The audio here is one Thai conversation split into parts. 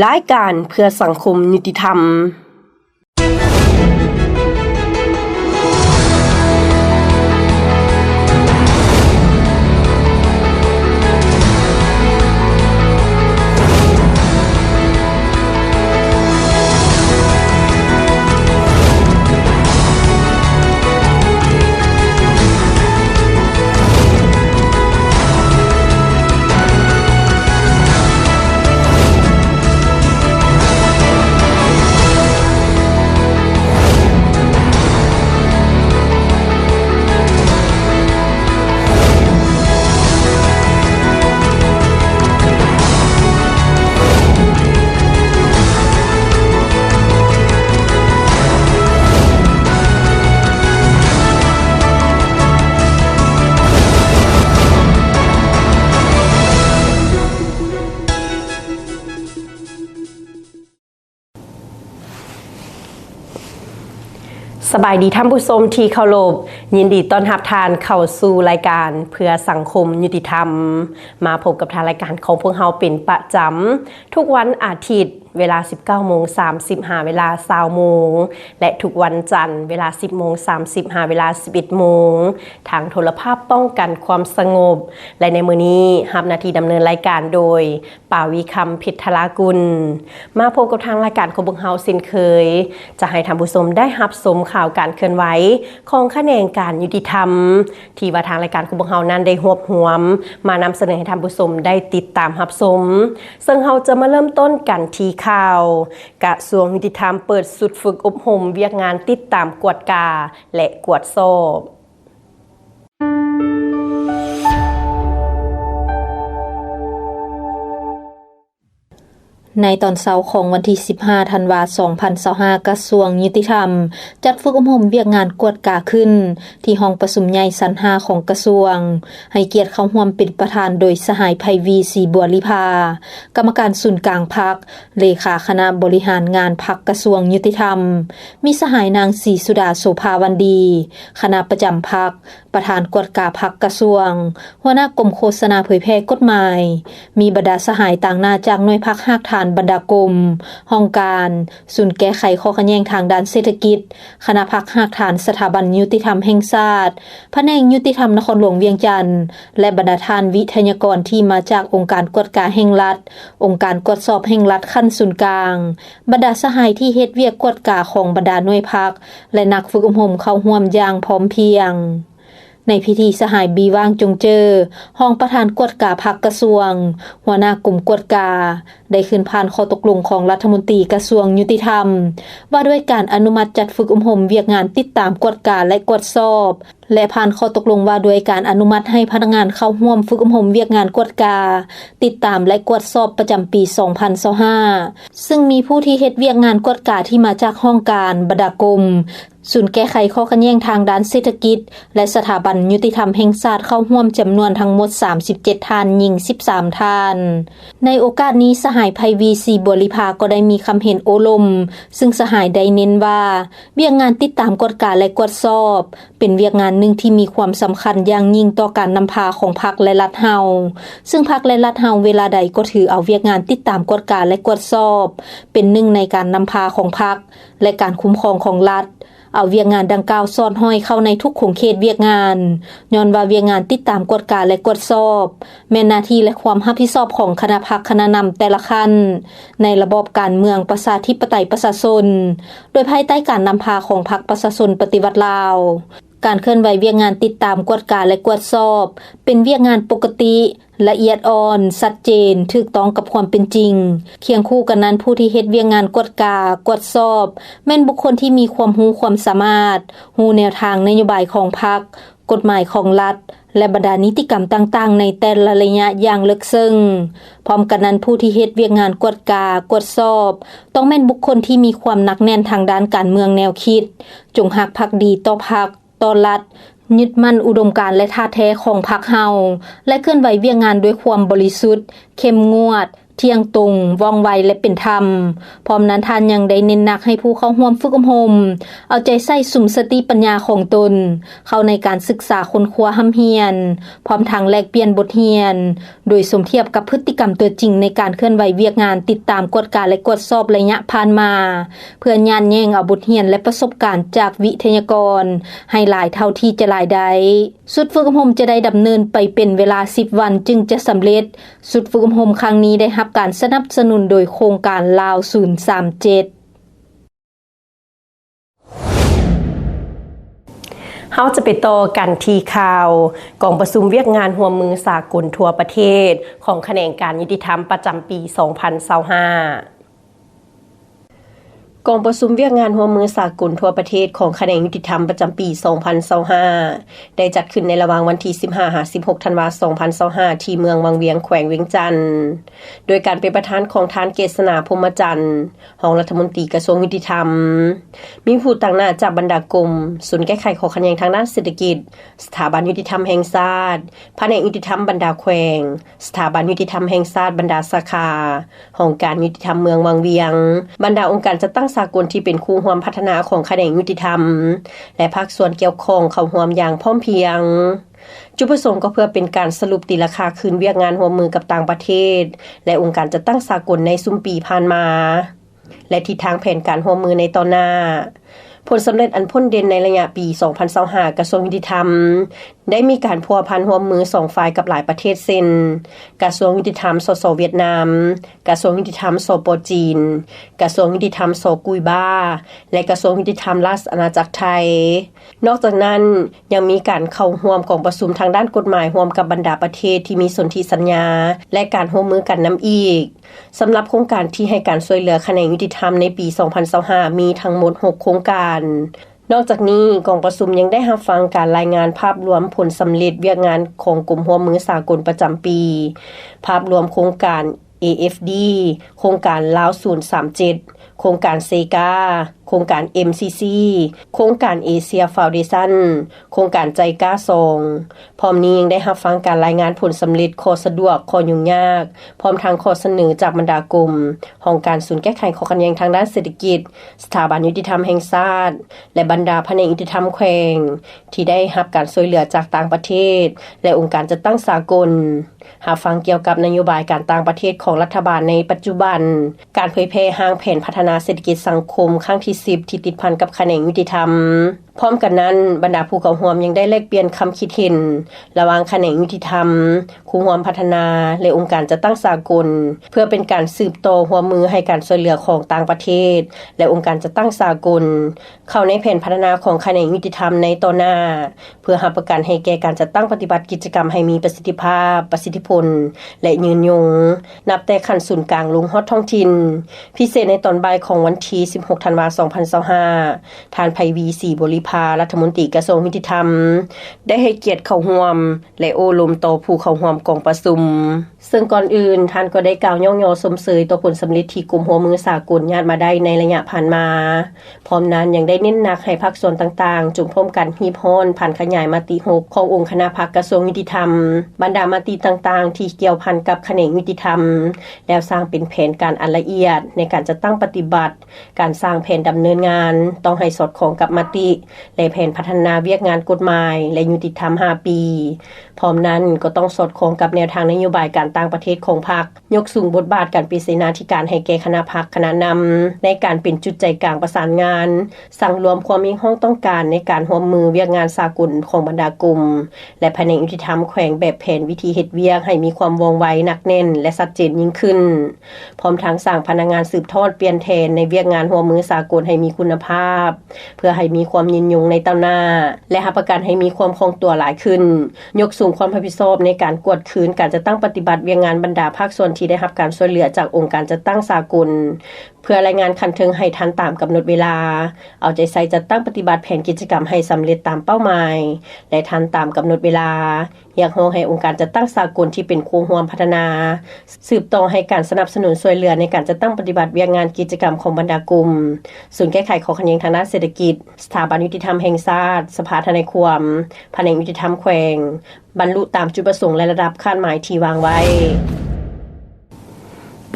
รายการเพื่อสังคมยุติธรรมสบายดีท่านผู้ชมที่เคารพยินดีต้อนรับท่านเข้าสู่รายการเพื่อสังคมยุติธรรมมาพบกับทางรายการของพวกเราเป็นประจำทุกวันอาทิตย์เวลา 19:30 เวลา 20:00 นและทุกวันจันทร์เวลา 10:30 เวลา 11:00 นทางโทรภาพป้องกันความสงบและในมื้อนี้รับหน้าที่ดำเนินรายการโดยปาวีคำเพชรธรากุลมาพบกับทางรายการของพวกเราเช่นเคยจะให้ท่านผู้ชมได้รับชมข่าวการเคลื่อนไหวของแขนงการยุติธรรมที่ว่าทางรายการของพวกเรานั้นได้รวบรวมมานำเสนอให้ท่านผู้ชมได้ติดตามรับชมซึ่งเราจะมาเริ่มต้นกันที่ข่าวกระทรวงยุติธรรมเปิดสุดฝึกอบรมเวียกงานติดตามกวดกาและกวดสอบในตอนเช้าของวันที่15ธันวาคม2025กระทรวงยุติธรรมจัดฝึกอบรมเวียกงานกวดกาขึ้นที่ห้องประชุมใหญ่ชั้น5ของกระทรวงให้เกียรติเข้าร่วมเป็นประธานโดยสหายไพวีศรีบัวลิภากรรมการศูนย์กลางพรรคเลขาคณะบริหารงานพรรคกระทรวงยุติธรรมมีสหายนางศรีสุดาโสภาวันดีคณะประจำพรรคประธานกวดกาพรรคกระทรวงหัวหน้ากรมโฆษณาเผยแพร่กฎหมายมีบรรดาสหายต่างหน้าจากหน่วยพรรคหากฐานบรรดากรมห้องการศูนย์แก้ไขข้อขัดแย้งทางด้านเศรษฐกิจคณะพรรคหากฐานสถาบันยุติธรรมแห่งชาติแผนกยุติธรรมนครหลวงเวียงจันทน์และบรรดาท่านวิทยากรที่มาจากองค์การกวดกาแห่งรัฐองค์การกวดสอบแห่งรัฐขั้นศูนย์กลางบรรดาสหายที่เฮ็ดเวียกกวดกาของบรรดาหน่วยพรรคและนักฝึกอบรมเข้าร่วมอย่างพร้อมเพรียงในพิธีสหายบีว่างจงเจอห้องประธานกวดกาพรรคกระทรวงหัวหน้ากลุ่มกวดกาได้ขึ้นผ่านข้อตกลงของรัฐมนตรีกระทรวงยุติธรรมว่าด้วยการอนุมัติจัดฝึกอบรมเวียกงานติดตามกวดกาและกวดสอบและผ่านข้อตกลงว่าด้วยการอนุมัติให้พนักงานเข้าร่วมฝึกอบรมเวียกงานกวดกาติดตามและกวดสอบประจำปี2025ซึ่งมีผู้ที่เฮ็ดเวียกงานกวดกาที่มาจากห้องการบรรดากรมศูนย์แก้ไขข้อขัดแย้งทางด้านเศรษฐกิจและสถาบันยุติธรรมแห่งชาติเข้าร่วมจำนวนทั้งหมด37ท่านหญิง13ท่านในโอกาสนี้สหายไพวีศรีบัวลิภาก็ได้มีคำเห็นโอลมซึ่งสหายได้เน้นว่าเวียกงานติดตามกวดกาและกวดสอบเป็นเวียกงานหนึ่งที่มีความสำคัญอย่างยิ่งต่อการนำพาของพรรคและรัฐเฮาซึ่งพรรคและรัฐเฮาเวลาใดก็ถือเอาเวียกงานติดตามกวดกาและกวดสอบเป็นหนึ่งในการนำพาของพรรคและการคุ้มครองของรัฐเอาเวียกงานดังกล่าวสอดห้อยเข้าในทุกขงเขตเวียกงานย้อนว่าเวียกงานติดตามกฎกาและกฎสอบแม่นหน้าที่และความรับผิดชอบของคณะพรรคคณะนำแต่ละขั้นในระบอบการเมืองประชาธิปไตยประชาชนโดยภายใต้การนำพาของพรรคประชาชนปฏิวัติลาวการเคลื่อนไหวเวียกงานติดตามกฎกาและกฎสอบเป็นเวียกงานปกติละเอียดอ่อนชัดเจนถูกต้องกับความเป็นจริงเคียงคู่กันนั้นผู้ที่เฮ็ดเวียกงานกฎกากฎสอบแม่นบุคคลที่มีความรู้ความสามารถรู้แนวทางนโยบายของพรรคกฎหมายของรัฐและบรรดานิติกรรมต่างๆในแต่ละระยะอย่างลึกซึ้งพร้อมกันนั้นผู้ที่เฮ็ดเวียกงานกฎกากฎสอบต้องแม่นบุคคลที่มีความหนักแน่นทางด้านการเมืองแนวคิดจงรักภักดีต่อพรรคต่อรัฐยึดมั่นอุดมการณ์และท่าแท้ของพรรคเฮาและเคลื่อนไหวเวียกงานด้วยความบริสุทธิ์เข้มงวด ที่ยงตรงว่องไวและเป็นธรรมพร้อมนั้นท่านยังได้เน้นหนักให้ผู้เข้าร่วมฝึกอบรมเอาใจใส่สุมสติปัญญาของตนเข้าในการศึกษาค้นคว้าห้ำเฮียนพร้อมทางแลกเปลี่ยนบทเรียนโดยสมเทียบกับพฤติกรรมตัวจริงในการเคลื่อนไหวเวียกงานติดตามกฎการและกฎสอบระยะผ่านมาเพื่อย่านแย่งเอาบทเรียนและประสบการณ์จากวิทยากรให้หลายเท่าที่จะหลายได้สุดฝึกอบรมจะได้ดำเนินไปเป็นเวลา10วันจึงจะสำเร็จสุดฝึกอบรมครั้งนี้ได้รับการสนับสนุนโดยโครงการลาว037เฮาจะไปต่อกันที่ข่าวกองประชุมเวียกงานร่วมมือสากลทั่วประเทศของแขนงการยุติธรรมประจำปี 2025กองประชุมเวียกงานร่วมมือสากลทั่วประเทศของแขนงยุติธรรมประจำปี 2025ได้จัดขึ้นในระหว่างวันที่ 15-16 ธันวาคม 2025 ที่เมืองวังเวียงแขวงเวียงจันทน์โดยการเป็นประธานของท่านเกษณาพรหมจันทร์รองรัฐมนตรีกระทรวงยุติธรรมมีผู้ต่างหน้าจากบรรดากรมศูนย์แก้ไขข้อขัดแย้งทางด้านเศรษฐกิจสถาบันยุติธรรมแห่งชาติแผนกยุติธรรมบรรดาแขวงสถาบันยุติธรรมแห่งชาติบรรดาสาขาองค์การยุติธรรมเมืองวังเวียงบรรดาองค์การจัดตั้งสากลที่เป็นคู่ร่วมพัฒนาของแขนงยุติธรรมและภาคส่วนเกี่ยวข้องเข้าร่วมอย่างพร้อมเพรียงจุดประสงค์ก็เพื่อเป็นการสรุปตีราคาคืนเวียกงานร่วมมือกับต่างประเทศและองค์การจัดตั้งสากลในซุมปีผ่านมาและทิศทางแผนการร่วมมือในตอนหน้าผลสำเร็จอันพ้นเด่นในระยะปี 2025 กระทรวงยุติธรรมได้มีการพัวพันร่วมมือ2ฝ่ายกับหลายประเทศเช่นกระทรวงยุติธรรมสสเวียดนามกระทรวงยุติธรรมสป.จีนกระทรวงยุติธรรมสกุยบาและกระทรวงยุติธรรมราชอาณาจักรไทยนอกจากนั้นยังมีการเข้าร่วมกองประชุมทางด้านกฎหมายร่วมกับบรรดาประเทศที่มีสนธิสัญญาและการร่วมมือกันนำอีกสำหรับโครงการที่ให้การช่วยเหลือแขนงยุติธรรมในปี 2025 มีทั้งหมด6โครงการนอกจากนี้กองประชุมยังได้รับฟังการรายงานภาพรวมผลสำเร็จเวียกงานของกลุ่มร่วมมือสากลประจำปีภาพรวมโครงการ AFD โครงการลาว037โครงการเซกาโครงการ MCC โครงการเอเชียฟาวเดชั่นโครงการใจกล้า2พร้อมนี้ยังได้รับฟังการรายงานผลสำเร็จข้อสะดวกข้อยุ่งยากพร้อมทางข้อเสนอจากบรรดากลุ่มของการศูนย์แก้ไขข้อขัดแย้งทางด้านเศรษฐกิจสถาบันยุติธรรมแห่งชาติและบรรดาแผนกยุติธรรมแขวงที่ได้รับการช่วยเหลือจากต่างประเทศและองค์การจัดตั้งสากลหาฟังเกี่ยวกับนโยบายการต่างประเทศของรัฐบาลในปัจจุบันการเผยแพร่ร่างแผนพัฒนาเศรษฐกิจสังคมครั้งที่10ที่ติดพันกับแขนงยุติธรรมพร้อมกันนั้นบรรดาผู้เข้าร่วมยังได้แลกเปลี่ยนคำคิดเห็นระหว่างแขนงยุติธรรมคู่ร่วมพัฒนาและองค์การจัดตั้งสากลเพื่อเป็นการสืบต่อร่วมมือให้การช่วยเหลือของต่างประเทศและองค์การจัดตั้งสากลเข้าในแผนพัฒนาของแขนงยุติธรรมในต่อหน้าเพื่อรับประกันให้แก่การจัดตั้งปฏิบัติกิจกรรมให้มีประสิทธิภาพประสิทธิผลและยืนยงนับแต่ขั้นศูนย์กลางลงฮอดท้องถิ่นพิเศษในตอนบ่ายของวันที่16 ธันวาคม 2025ท่านไพวีศรีบริภารัฐมนตรีกระทรวงยุติธรรมได้ให้เกียรติเข้าร่วมและโอลมต่อผู้เข้าร่วมกองประชุมซึ่งก่อนอื่นท่านก็ได้กล่าวย่อๆสมเสยต่อผลสำเร็จที่กลุ่มหัวมือสากลญาติมาได้ในระยะผ่านมาพร้อมนั้นยังได้เน้นหนักให้ภาคส่วนต่างๆจุ่มพร้อมกันฮีบฮ้อนผ่านขยายมติ6ขององค์คณะพรรคกระทรวงยุติธรรมบรรดามติต่างๆที่เกี่ยวพันกับแขนงยุติธรรมแล้วสร้างเป็นแผนการอันละเอียดในการจัดตั้งปฏิบัติการสร้างแผนดำเนินงานต้องให้สอดคล้องกับมติและแผนพัฒนาเวียกงานกฎหมายและยุติธรรม5ปีพร้อมนั้นก็ต้องสอดคล้องกับแนวทางนโยบายการต่างประเทศของพรรคยกสูงบทบาทการเป็นเสนาธิการให้แก่คณะพรรคคณะนำในการเป็นจุดใจกลางประสานงานสั่งรวมความมีห้องต้องการในการร่วมมือเวียกงานสากลของบรรดากลุ่มและแผนกยุติธรรมแขวงแบบแผนวิธีเฮ็ดเวียกให้มีความว่องไวหนักแน่นและชัดเจนยิ่งขึ้นพร้อมทั้งสร้างพนักงานสืบทอดเปลี่ยนแทนในเวียกงานร่วมมือสากลให้มีคุณภาพเพื่อให้มีความยืนยงในต่อหน้าและรับประกันให้มีความคล่องตัวหลายขึ้นยกสูงความรับผิดชอบในการกวดคืนการจัดตั้งปฏิบัติเวียกงานบรรดาภาคส่วนที่ได้รับการช่วยเหลือจากองค์การจัดตั้งสากลเพื่อรายงานคันเทิงให้ทันตามกำหนดเวลาเอาใจใส่จัดตั้งปฏิบัติแผนกิจกรรมให้สำเร็จตามเป้าหมายและทันตามกำหนดเวลาอยากร้องให้องค์การจัดตั้งสากลที่เป็นคู่ร่วมพัฒนาสืบต่อให้การสนับสนุนช่วยเหลือในการจัดตั้งปฏิบัติเวียกงานกิจกรรมของบรรดากลุ่มศูนย์แก้ไขข้อขัดแย้งทางด้านเศรษฐกิจสถาบันยุติธรรมแห่งชาติสภาทนายความแผนกยุติธรรมแขวงบรรลุตามจุดประสงค์และระดับคาดหมายที่วางไว้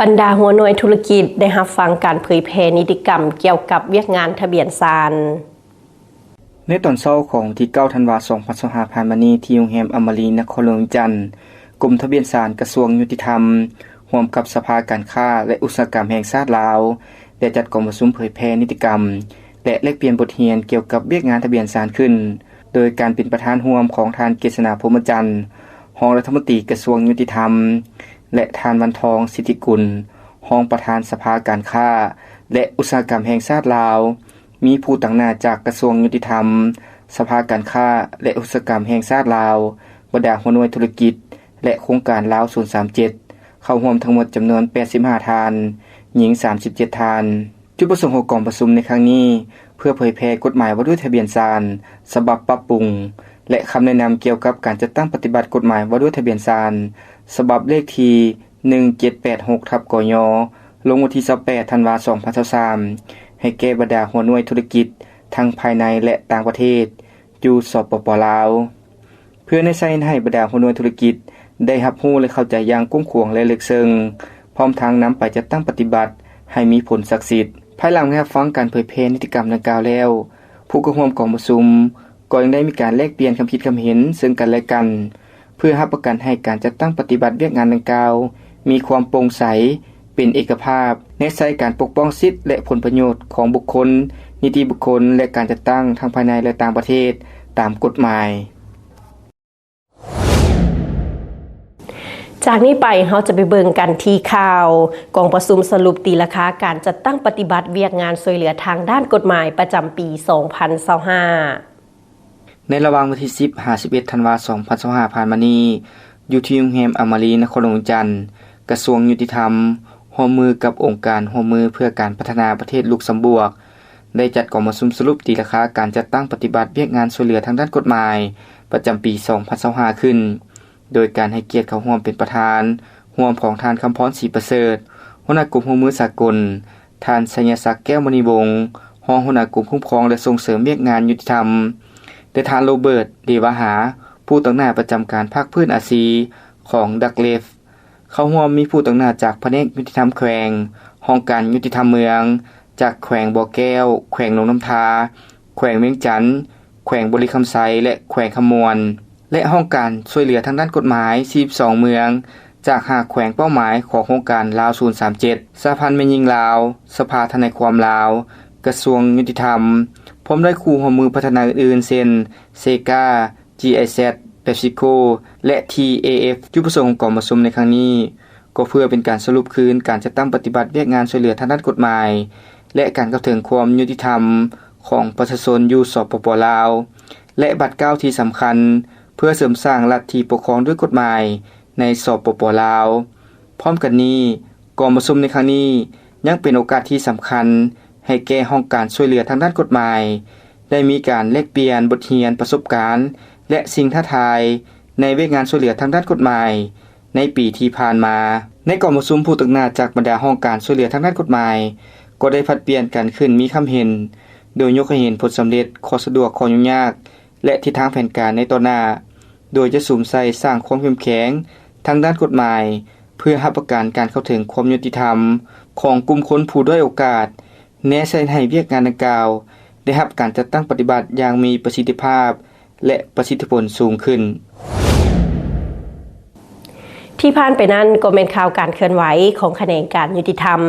บรรดาหัวหน่วยธุรกิจได้รับฟังการเผยแพร่นิติกรรมเกี่ยวกับเวียกงานทะเบียนซานในตอนเช้าของวันที่9ธันวาคม2025ผ่านมานี้ที่โรงแรมอมรีนครหลวงจันทน์กรมทะเบียนศาลกระทรวงยุติธรรมร่วมกับสภาการค้าและอุตสาหกรรมแห่งชาติลาวได้จัดกองประชุมเผยแพร่นิติกรรมและแลกเปลี่ยนบทเรียนเกี่ยวกับเวียกงานทะเบียนศาลขึ้นโดยการเป็นประธานร่วมของท่านเกษณาพรหมจันทร์รองรัฐมนตรีกระทรวงยุติธรรมและท่านวันทองสิทธิกุลรองประธานสภาการค้าและอุตสาหกรรมแห่งชาติลาวมีผู้ต่างหน้าจากกระทรวงยุติธรรมสภาการค้าและอุตสาหกรรมแห่งชาติลาวบรรดาหัวหน่วยธุรกิจและโครงการลาว037เข้าร่วมทั้งหมดจำนวน85ทานหญิง37ทานจุดประสงค์ของกองประชุมในครั้งนี้เพื่อเผยแพร่กฎหมายว่าด้วยทะเบียนศาลฉบับปรับปรุงและคำแนะนำเกี่ยวกับการจัดตั้งปฏิบัติกฎหมายว่าด้วยทะเบียนศาลฉบับเลขที่1786/กยลงวันที่28ธันวาคม2023ให้แก่บรรดาหัวหน่วยธุรกิจทั้งภายในและต่างประเทศอยู่สปป.ลาวเพื่อใช้ให้บรรดาหัวหน่วยธุรกิจได้รับรู้และเข้าใจอย่างกว้างขวางและลึกซึ้งพร้อมทั้งนำไปจัดตั้งปฏิบัติให้มีผลศักดิ์สิทธิ์ภายหลังรับฟังการเผยแพร่นิติกรรมดังกล่าวแล้วผู้เข้าร่วมกองประชุมก็ยังได้มีการแลกเปลี่ยนความคิดความเห็นซึ่งกันและกันเพื่อรับประกันให้การจัดตั้งปฏิบัติเวียกงานดังกล่าวมีความโปร่งใสเป็นเอกภาพในใช้การปกป้องสิทธิและผลประโยชน์ของบุคคลนิติบุคคลและการจัดตั้งทั้งภายในและต่างประเทศตามกฎหมายจากนี้ไปเราจะไปเบิ่งกันที่ข่าวกองประชุมสรุปตีราคาการจัดตั้งปฏิบัติเวียกงานช่วยเหลือทางด้านกฎหมายประจำปี 2025 ในระหว่างวันที่10-11ธันวาคม2025ผ่านมานี้อยู่ที่โรงแรมอมรีนครหลวงจันทน์กระทรวงยุติธรรมร่วมมือกับองค์การร่วมมือเพื่อการพัฒนาประเทศลุกเซมเบิร์กได้จัดกองประชุมสรุปตีราคาการจัดตั้งปฏิบัติเวียกงานช่วยเหลือทางด้านกฎหมายประจำปี 2025 ขึ้นโดยการให้เกียรติเข้าร่วมเป็นประธานร่วมของท่านคำพรศรีประเสริฐหัวหน้ากลุ่มร่วมมือสากลท่านสัญญศักดิ์แก้วมณีวงศ์รองหัวหน้ากลุ่มคุ้มครองและส่งเสริมเวียกงานยุติธรรมและท่านโรเบิร์ตเดวหาผู้ตั้งหน้าประจำการภาคพื้นอาซีของดักเลฟเข้าร่วมมีผู้ตั้งหน้าจากแผนกยุติธรรมแขวงห้องการยุติธรรมเมืองจากแขวงบ่อแก้วแขวงหนองน้ำทาแขวงเวียงจันทน์แขวงบุรีคำไซและแขวงคำมวลและห้องการช่วยเหลือทางด้านกฎหมาย42เมืองจาก5แขวงเป้าหมายของโครงการลาว037สหพันธ์แม่หญิงลาวสภาทนายความลาวกระทรวงยุติธรรมพร้อมด้วยคู่ร่วมมือพัฒนาอื่นๆเช่นเซกา GIZ เปปซิโกและ TAF จุดประสงค์ของกองประชุมในครั้งนี้ก็เพื่อเป็นการสรุปคืนการจัดตั้งปฏิบัติเวียกงานช่วยเหลือทางด้านกฎหมายและการเข้าถึงความยุติธรรมของประชาชนอยู่สปป.ลาวและบัตรเก้าที่สำคัญเพื่อเสริมสร้างลัทธิปกครองด้วยกฎหมายในสปป.ลาวพร้อมกันนี้กองประชุมในครั้งนี้ยังเป็นโอกาสที่สำคัญให้แก่ห้องการช่วยเหลือทางด้านกฎหมายได้มีการแลกเปลี่ยนบทเรียนประสบการณ์และสิ่งท้าทายในเวียกงานช่วยเหลือทางด้านกฎหมายในปีที่ผ่านมาในกองประชุมผู้ตั้งหน้าจากบรรดาห้องการช่วยเหลือทางด้านกฎหมายก็ได้ผลัดเปลี่ยนกันขึ้นมีคำเห็นโดยยกให้เห็นผลสำเร็จข้อสะดวกข้อยุ่งยากและทิศทางแผนการในต่อหน้าโดยจะสุ่มใส่สร้างความเข้มแข็งทางด้านกฎหมายเพื่อรับประกันการเข้าถึงความยุติธรรมของกลุ่มคนผู้ด้อยโอกาสแนะใช้ให้เวียกงานดังกล่าวได้รับการจัดตั้งปฏิบัติอย่างมีประสิทธิภาพและประสิทธิผลสูงขึ้นที่ผ่านไปนั้นก็เป็นข่าวการเคลื่อนไหวของแขนงการยุติธรรม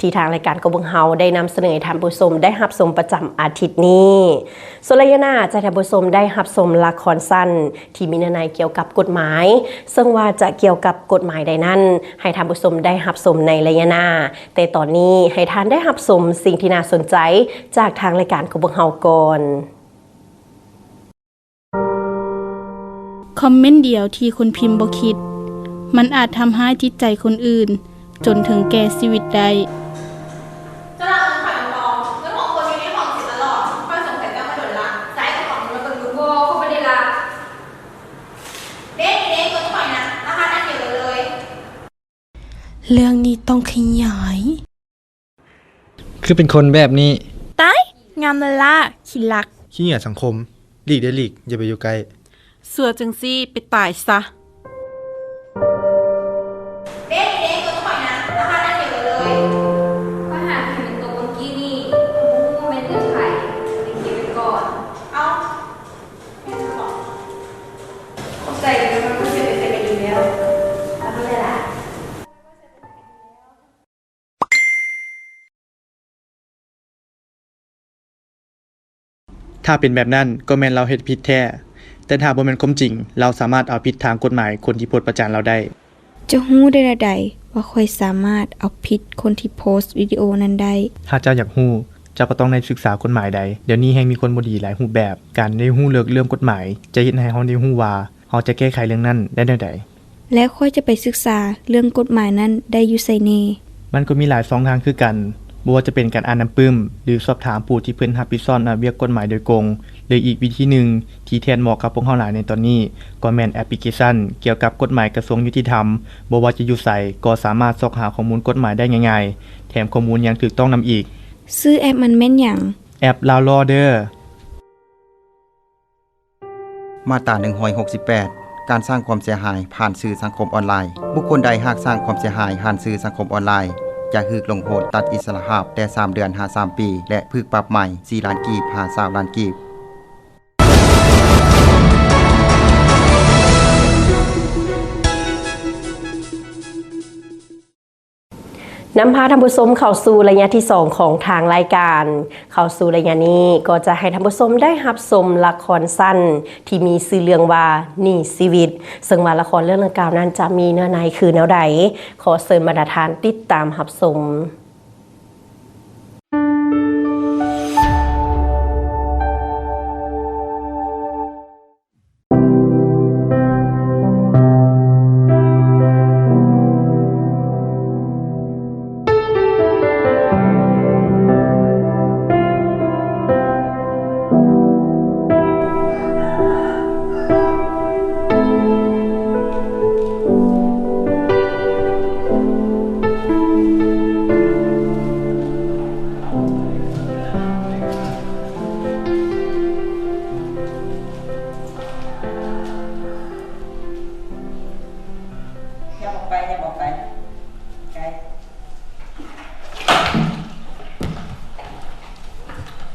ที่ทางรายการกบเฮาได้นำเสนอให้ท่านผู้ชมได้รับชมประจำอาทิตย์นี้ส่วนระยะหน้าจะท่านผู้ชมได้รับชมละครสั้นที่มีเนื้อในเกี่ยวกับกฎหมายซึ่งว่าจะเกี่ยวกับกฎหมายใดนั้นให้ท่านผู้ชมได้รับชมในระยะหน้าแต่ตอนนี้ให้ท่านได้รับชมสิ่งที่น่าสนใจจากทางรายการกบเฮาก่อนคอมเมนต์เดียวที่คนพิมพ์บ่คิดมันอาจทำให้จิตใจคนอื่นจนถึงแก่ชีวิตได้จะเราขายของเรื่องของคนอยู่ในห้องสิตลอดค่อยสงสัยกันมาโดนละใจกับของเราเป็นกูโก้เขาไม่ได้ละเด็กตัวจะปล่อยนะราคาตั้งเกี่ยวเลย เรื่องนี้ต้องขยาย คือเป็นคนแบบนี้ตายงามละล่ะขี้ลักขี้เหยียดสังคมหลีกได้หลีกอย่าไปอยู่ใกล้สัวจังซี่ไปตายซะเด็กตัวจะปล่อยนะราคาตั้ง ถ้าเป็นแบบนั้นก็แม่นเราเฮ็ดผิดแท้แต่ถ้าบ่แม่นความจริงเราสามารถเอาผิดทางกฎหมายคนที่โพสต์ประจานเราได้จะฮู้ได้ใดว่าค่อยสามารถเอาผิดคนที่โพสต์วิดีโอนั้นได้ถ้าเจ้าอยากฮู้เจ้าก็ต้องได้ศึกษากฎหมายใดเดี๋ยวนี้แฮงมีคนบ่ดีหลายรูปแบบการได้ฮู้เรื่องกฎหมายจะเฮ็ดให้เฮาได้ฮู้ว่าเฮาจะแก้ไขเรื่องนั้นได้แนวใดและค่อยจะไปศึกษาเรื่องกฎหมายนั้นได้อยู่ไสแน่มันก็มีหลาย2ทางคือกันบ่ว่าจะเป็นการอ่านน้ำปึ้มหรือสอบถามผู้ที่เพิ่นรับผิดชอบเวียกกฎหมายโดยตรงหรืออีกวิธีหนึ่งที่แทนเหมาะกับพวกเฮาหลายในตอนนี้ก็แม่นแอปพลิเคชันเกี่ยวกับกฎหมายกระทรวงยุติธรรมบ่ว่าจะอยู่ไสก็สามารถซอกหาข้อมูลกฎหมายได้ง่ายๆแถมข้อมูลยังถูกต้องนำอีกชื่อแอปมันแม่นหยังแอป Law Lawyer มาตรา168การสร้างความเสียหายผ่านสื่อสังคมออนไลน์บุคคลใดหากสร้างความเสียหายผ่านสื่อสังคมออนไลน์จะถูกลงโทษตัดอิสรภาพแต่3เดือนหา3ปีและพึกปรับใหม่4ล้านกีบหา20ล้านกีบนำพาท่านผู้ชมเข้าสู่ระยะที่2ของทางรายการเข้าสู่ระยะนี้ก็จะให้ท่านผู้ชมได้รับชมละครสั้นที่มีชื่อเรื่องว่านี่ชีวิตซึ่งว่าละครเรื่องดังกล่าวนั้นจะมีเนื้อในคือแนวใดขอเชิญบรรดาท่านติดตามรับชม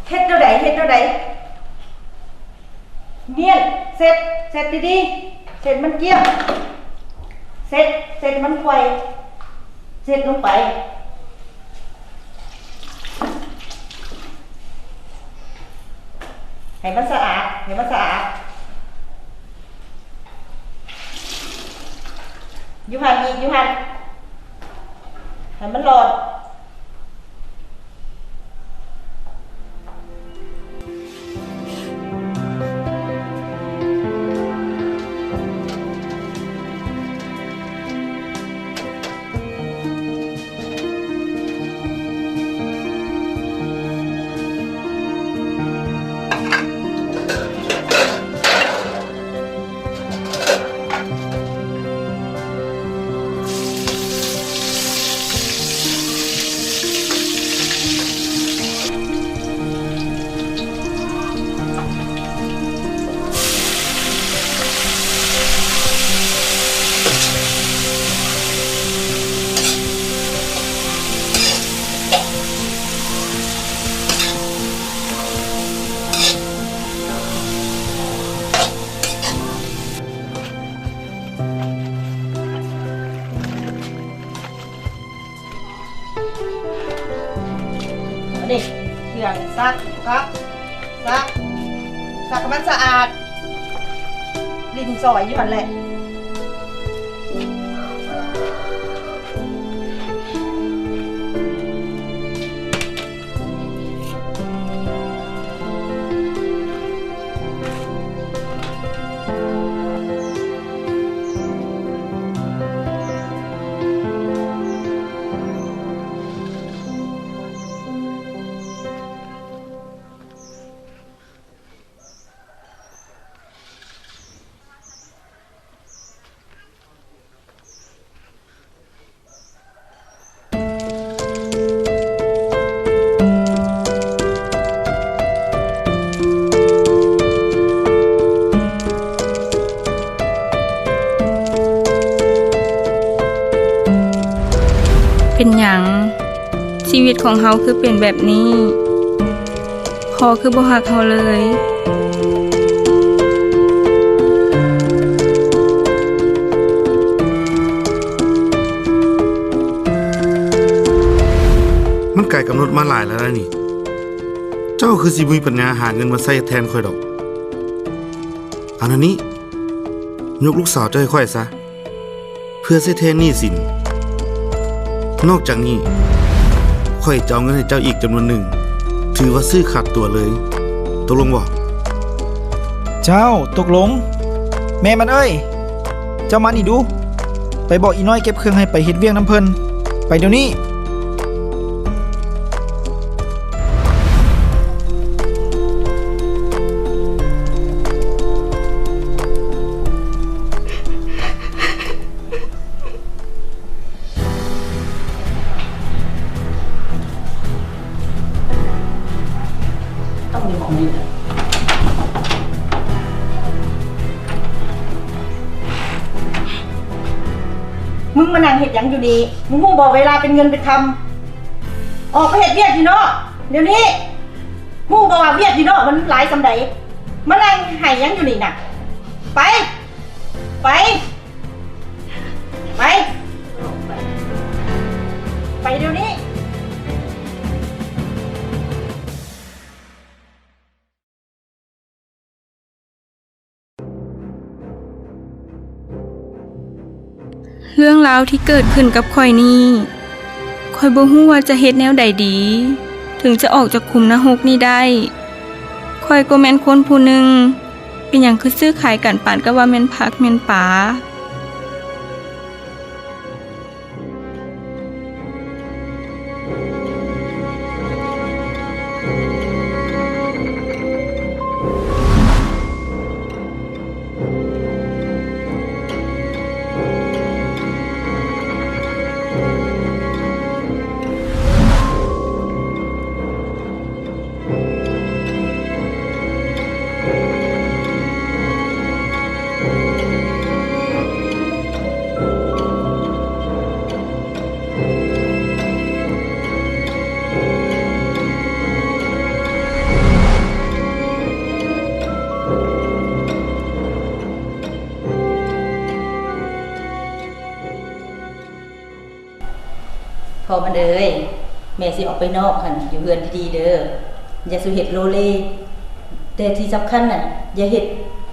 เฮ็ดแนวใดเนียนเสร็จดีๆเสร็จมันเกี่ยวเสร็จมันไขว่เสร็จลงไปให้มันสะอาดอยู่หันอีกให้มันหลอดนี่เครื่องซักให้มันสะอาดลิ้นซอยอยู่หั่นแหละเป็นหยังชีวิตของเฮาคือเป็นแบบนี้พอคือบ่ฮักเฮาเลยมันไกลกำหนดมาหลายแล้วนี่ เจ้าคือสิมีปัญญาหาเงินมาใช้แทนข่อยดอกอันนี้ยกลูกสาวเจ้าให้ข่อยซะเพื่อใช้แทนหนี้สินนอกจากนี้ข่อยจะเอาเงินให้เจ้าอีกจำนวนหนึ่งถือว่าซื้อขาดตัวเลยตกลงบ่ เจ้าตกลงแม่มันเอ้ยเจ้ามานี่ดูไปบอกอีน้อยเก็บเครื่องให้ไปเฮ็ดเวียงน้ำเพิ่นไปเดี๋ยวนี้ต้องมีของดีมึงมานั่งเฮ็ดหยังอยู่นี่มึงฮู้บ่เวลาเป็นเงินเป็นคำออกไปเฮ็ดเวียกอยู่เนาะเดี๋ยวนี้ฮู้บ่ว่าเวียกอยู่เนาะมันหลายสำใดมานั่งให้หยังอยู่นี่น่ะไปไปไปไปเดี๋ยวนี้ เรื่องราวที่เกิดขึ้นกับข่อยนี่ข่อยบ่ฮู้ว่าจะเฮ็ดแนวใดดี ถึงจะออกจากคุมนรกนี้ได้ข่อยก็แม่นคนผู้หนึ่งเป็นหยังคือซื้อขายกันปานก็ว่าแม่นผักแม่นปลาพอมันเอ้ยแม่สิออกไปนอกหั่นอยู่เฮือนดีๆเด้ออย่าสุเฮ็ดโลเลแต่ที่สำคัญน่ะอย่าเฮ็ด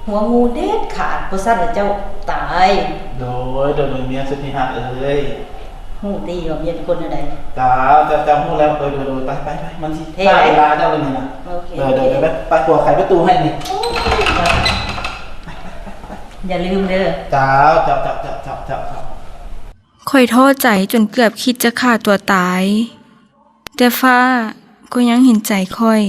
หัวงูเด็ดขาดบ่ซั่นแล้วเจ้าตายโดยเมียสุดที่หักเอ้ย ฮู้ดีว่าเมียเป็นคนอะไร จ้าจะฮู้แล้วโดยไปมันสิใช้เวลาเจ้าเลยนี่นะ โอเค ไปปัวไขประตูให้นี่ อย่าลืมเด้อจ้าข่อยท้อใจจนเกือบคิดจะฆ่าตัวตาย แต่ฟ้าก็ยังเห็นใจข่อย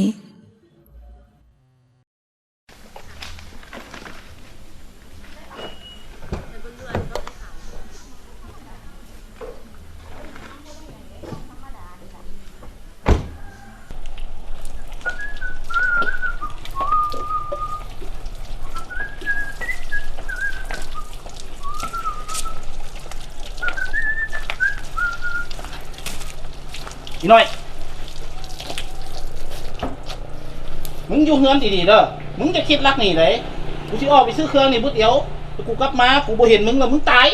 อีน้อยมึงอยู่เฮือนดีๆเด้อมึงจะคิดรักนี่เลยกูสิออกไปซื้อเครื่องนี่บุดเดียวกูกลับมากูบ่เห็นมึงแล้วมึงตาย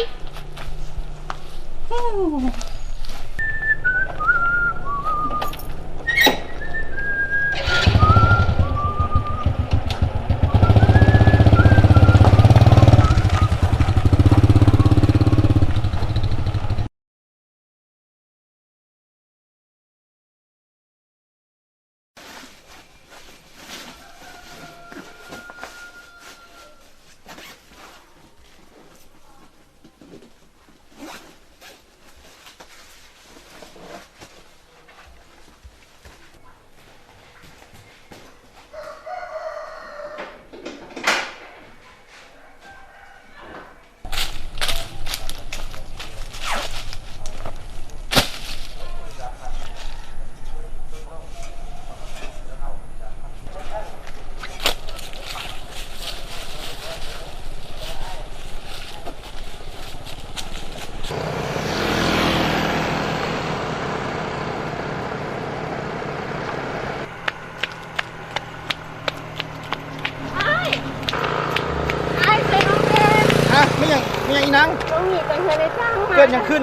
ไม่ยังอีนาง ต้องมีกันเธอได้จ้างมา เกิดยังขึ้น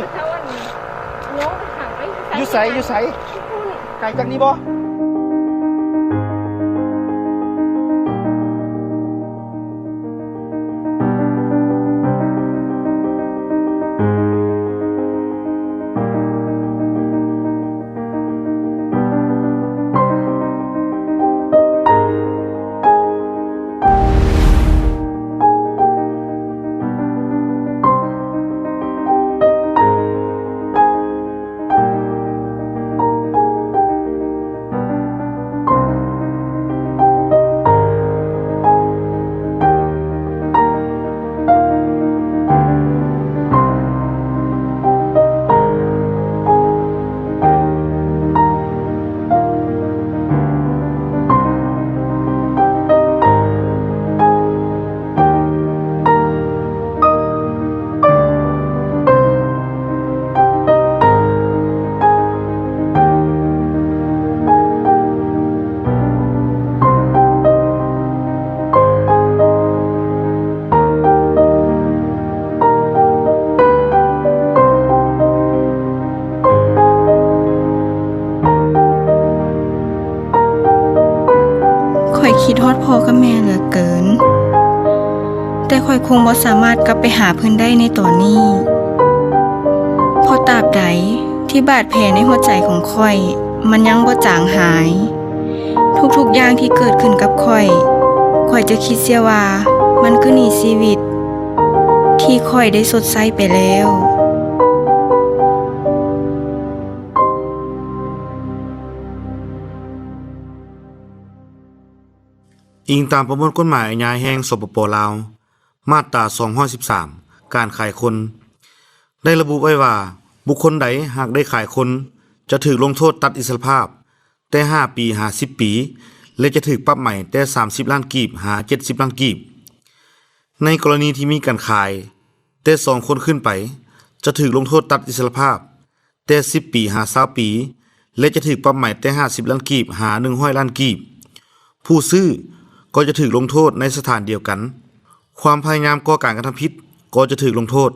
อยู่ไสไกลจากนี้บ่ อดพ่อกับแม่เหลือเกินแต่ข่อยคงบ่สามารถกลับไปหาเพิ่นได้ในตอนนี้เพราะตราบใดที่บาดแผลในหัวใจของข่อยมันยังบ่จางหายทุกๆอย่างที่เกิดขึ้นกับข่อยจะคิดเสียว่ามันคือหนี้ชีวิตที่ข่อยได้สดใสไปแล้วอิงตามประมวลกฎหมายอาญาแห่งสปป.ลาวมาตรา213การขายคนได้ระบุไว้ว่าบุคคลใดหากได้ขายคนจะถูกลงโทษตัดอิสรภาพแต่5 ปี50 ปีและจะถูกปรับใหม่แต่30 ล้านกีบหา70 ล้านกีบในกรณีที่มีการขายแต่2 คนขึ้นไปจะถูกลงโทษตัดอิสรภาพแต่10 ปีหา20 ปีและจะถูกปรับใหม่แต่50 ล้านกีบหา100 ล้านกีบผู้ซื้อก็จะถูกลงโทษในสถานเดียวกันความพยายามก่อการกระทำผิดก็จะถูกลงโทษ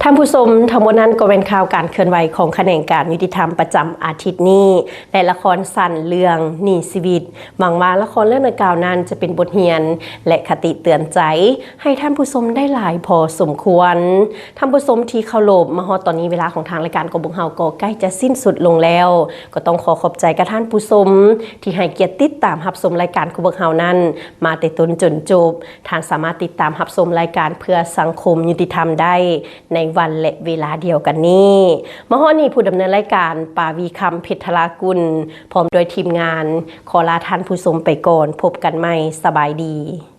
ท่านผู้ชมทั้งหมดนั้นก็เป็นข่าวการเคลื่อนไหวของแขนงการยุติธรรมประจำอาทิตย์นี้และละครสั้นเรื่องหนี้ชีวิตหวังว่าละครเรื่องดังกล่าวนั้นจะเป็นบทเรียนและคติเตือนใจให้ท่านผู้ชมได้หลายพอสมควรท่านผู้ชมที่เคารพมาฮอดตอนนี้เวลาของทางรายการกบเฮาก็ใกล้จะสิ้นสุดลงแล้วก็ต้องขอบใจกับท่านผู้ชมที่ให้เกียรติติดตามรับชมรายการกบเฮานั้นมาแต่ต้นจนจบท่านสามารถติดตามรับชมรายการเพื่อสังคมยุติธรรมได้ในวันและเวลาเดียวกันนี้มหนี้ผู้ดำเนินรายการปาวีคำเพชรลากุลพร้อมโดยทีมงานขอลาท่านผู้ชมไปก่อนพบกันใหม่สบายดี